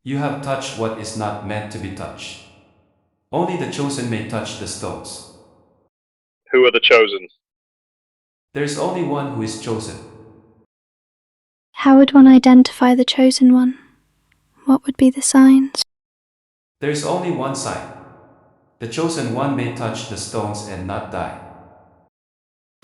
You have touched what is not meant to be touched. Only the chosen may touch the stones. Who are the chosen? There is only one who is chosen. How would one identify the chosen one? What would be the signs? There is only one sign. The chosen one may touch the stones and not die.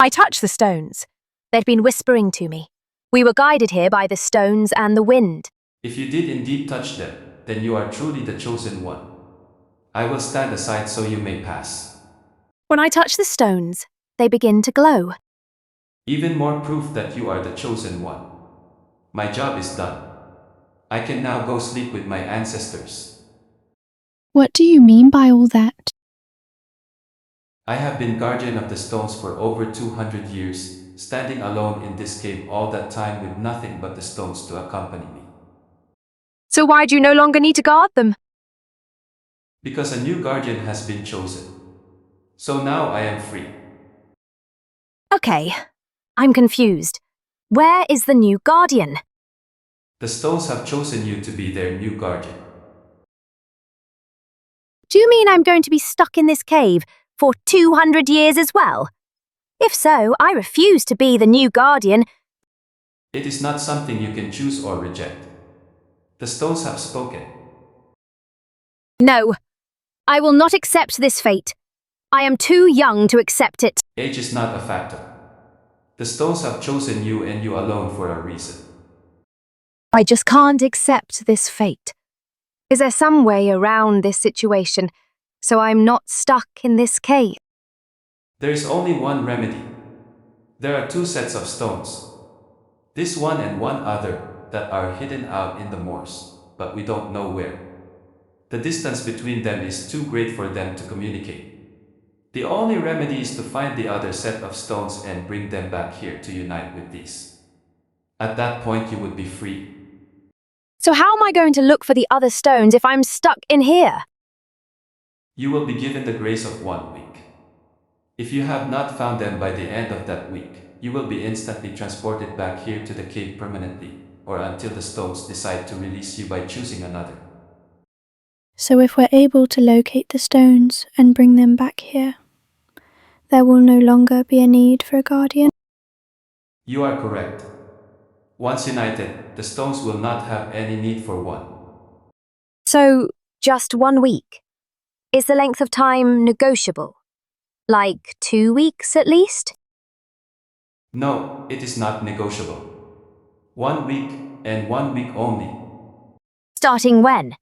I touched the stones. They'd been whispering to me. We were guided here by the stones and the wind. If you did indeed touch them, then you are truly the chosen one. I will stand aside so you may pass. When I touch the stones, they begin to glow. Even more proof that you are the chosen one. My job is done. I can now go sleep with my ancestors. What do you mean by all that? I have been guardian of the stones for over 200 years, standing alone in this cave all that time with nothing but the stones to accompany me. So why do you no longer need to guard them? Because a new guardian has been chosen. So now I am free. Okay, I'm confused. Where is the new guardian? The stones have chosen you to be their new guardian. Do you mean I'm going to be stuck in this cave for 200 years as well? If so, I refuse to be the new guardian. It is not something you can choose or reject. The stones have spoken. No, I will not accept this fate. I am too young to accept it. Age is not a factor. The stones have chosen you and you alone for a reason. I just can't accept this fate. Is there some way around this situation so I'm not stuck in this cave? There is only one remedy. There are two sets of stones. This one and one other that are hidden out in the moors, but we don't know where. The distance between them is too great for them to communicate. The only remedy is to find the other set of stones and bring them back here to unite with these. At that point you would be free. So how am I going to look for the other stones if I'm stuck in here? You will be given the grace of 1 week. If you have not found them by the end of that week, you will be instantly transported back here to the cave permanently, or until the stones decide to release you by choosing another. So if we're able to locate the stones and bring them back here, there will no longer be a need for a guardian? You are correct. Once united, the stones will not have any need for one. So, just 1 week? Is the length of time negotiable? Like 2 weeks at least? No, it is not negotiable. 1 week and 1 week only. Starting when?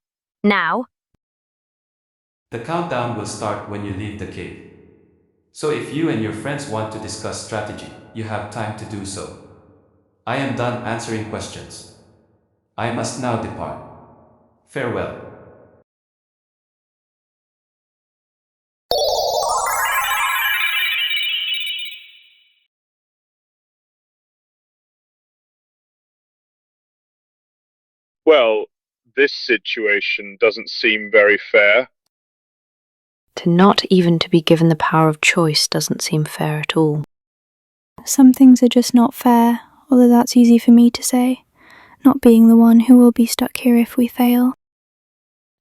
Now? The countdown will start when you leave the cave. So if you and your friends want to discuss strategy, you have time to do so. I am done answering questions. I must now depart. Farewell. Well, this situation doesn't seem very fair. To not even to be given the power of choice doesn't seem fair at all. Some things are just not fair, although that's easy for me to say, not being the one who will be stuck here if we fail.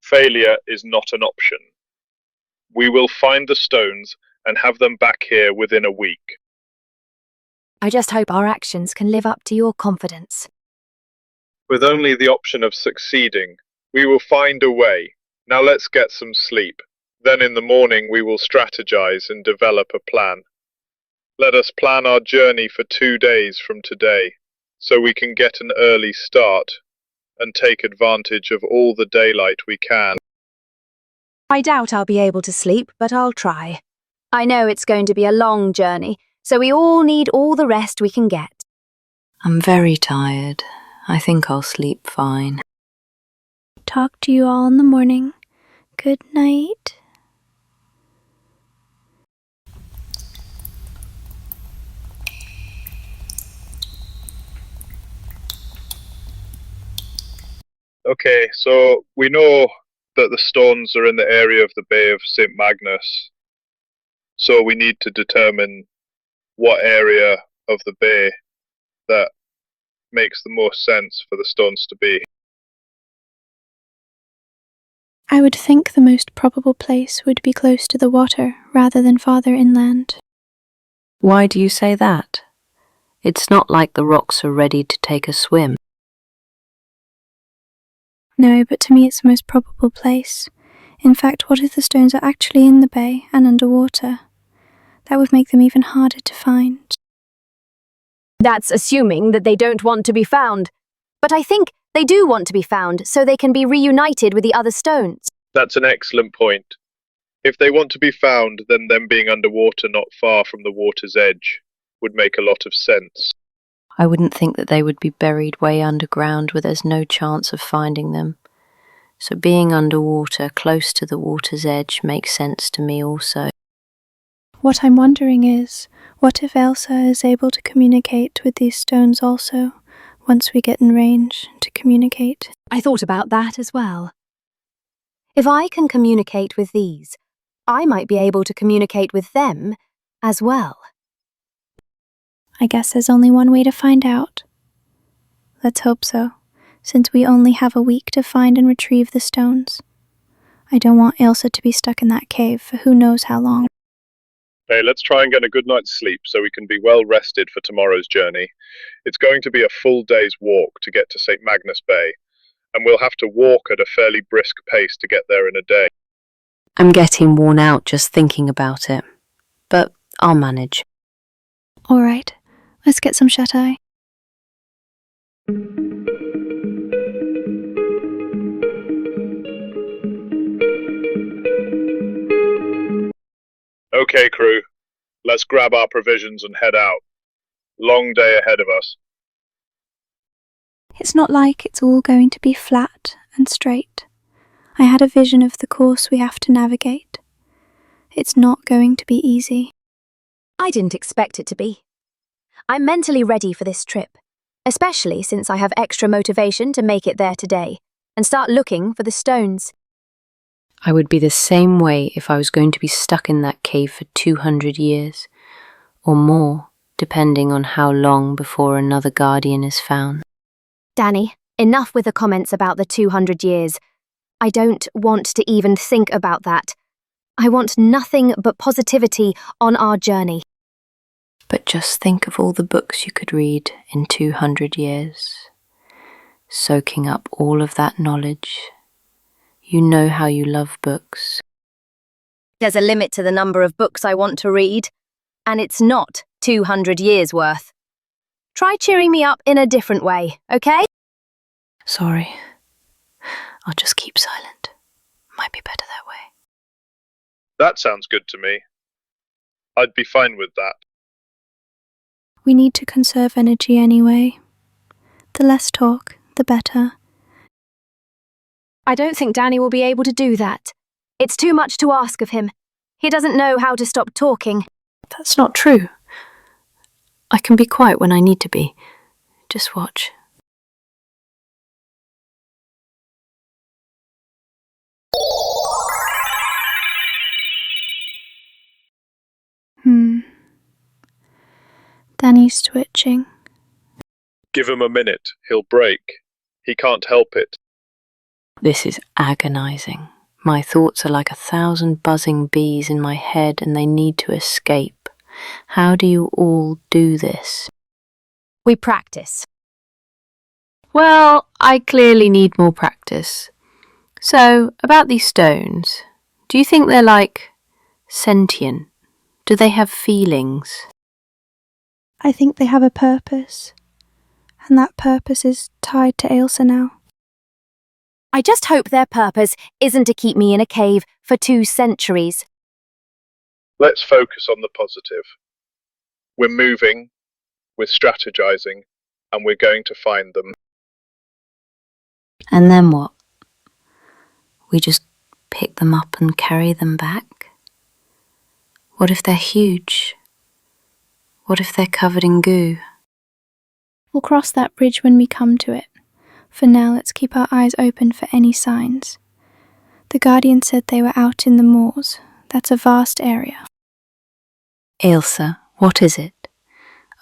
Failure is not an option. We will find the stones and have them back here within a week. I just hope our actions can live up to your confidence. With only the option of succeeding, we will find a way. Now let's get some sleep. Then in the morning we will strategize and develop a plan. Let us plan our journey for 2 days from today, so we can get an early start and take advantage of all the daylight we can. I doubt I'll be able to sleep, but I'll try. I know it's going to be a long journey, so we all need all the rest we can get. I'm very tired. I think I'll sleep fine. Talk to you all in the morning. Good night. Okay, so we know that the stones are in the area of the Bay of Saint Magnus. So we need to determine what area of the bay that makes the most sense for the stones to be. I would think the most probable place would be close to the water rather than farther inland. Why do you say that? It's not like the rocks are ready to take a swim. No, but to me it's the most probable place. In fact, what if the stones are actually in the bay and underwater? That would make them even harder to find. That's assuming that they don't want to be found. But I think they do want to be found so they can be reunited with the other stones. That's an excellent point. If they want to be found, then them being underwater not far from the water's edge would make a lot of sense. I wouldn't think that they would be buried way underground where there's no chance of finding them. So being underwater, close to the water's edge, makes sense to me also. What I'm wondering is, what if Elsa is able to communicate with these stones also, once we get in range to communicate? I thought about that as well. If I can communicate with these, I might be able to communicate with them as well. I guess there's only one way to find out. Let's hope so, since we only have a week to find and retrieve the stones. I don't want Elsa to be stuck in that cave for who knows how long. Hey, let's try and get a good night's sleep so we can be well rested for tomorrow's journey. It's going to be a full day's walk to get to Saint Magnus Bay, and we'll have to walk at a fairly brisk pace to get there in a day. I'm getting worn out just thinking about it, but I'll manage. All right, let's get some shut-eye. Okay, crew, let's grab our provisions and head out. Long day ahead of us. It's not like it's all going to be flat and straight. I had a vision of the course we have to navigate. It's not going to be easy. I didn't expect it to be. I'm mentally ready for this trip, especially since I have extra motivation to make it there today and start looking for the stones. I would be the same way if I was going to be stuck in that cave for 200 years, or more, depending on how long before another guardian is found. Danny, enough with the comments about the 200 years. I don't want to even think about that. I want nothing but positivity on our journey. But just think of all the books you could read in 200 years, soaking up all of that knowledge. You know how you love books. There's a limit to the number of books I want to read, and it's not 200 years worth. Try cheering me up in a different way, okay? Sorry. I'll just keep silent. Might be better that way. That sounds good to me. I'd be fine with that. We need to conserve energy anyway. The less talk, the better. I don't think Danny will be able to do that. It's too much to ask of him. He doesn't know how to stop talking. That's not true. I can be quiet when I need to be. Just watch. Danny's twitching. Give him a minute, he'll break. He can't help it. This is agonizing. My thoughts are like 1,000 buzzing bees in my head and they need to escape. How do you all do this? We practice. Well, I clearly need more practice. So, about these stones, do you think they're like sentient? Do they have feelings? I think they have a purpose. And that purpose is tied to Ailsa now. I just hope their purpose isn't to keep me in a cave for 2 centuries. Let's focus on the positive. We're moving, we're strategizing, and we're going to find them. And then what? We just pick them up and carry them back? What if they're huge? What if they're covered in goo? We'll cross that bridge when we come to it. For now, let's keep our eyes open for any signs. The Guardian said they were out in the moors. That's a vast area. Ailsa, what is it?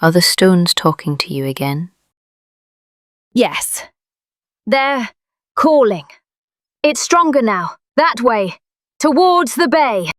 Are the stones talking to you again? Yes. They're calling. It's stronger now, That way, towards the bay.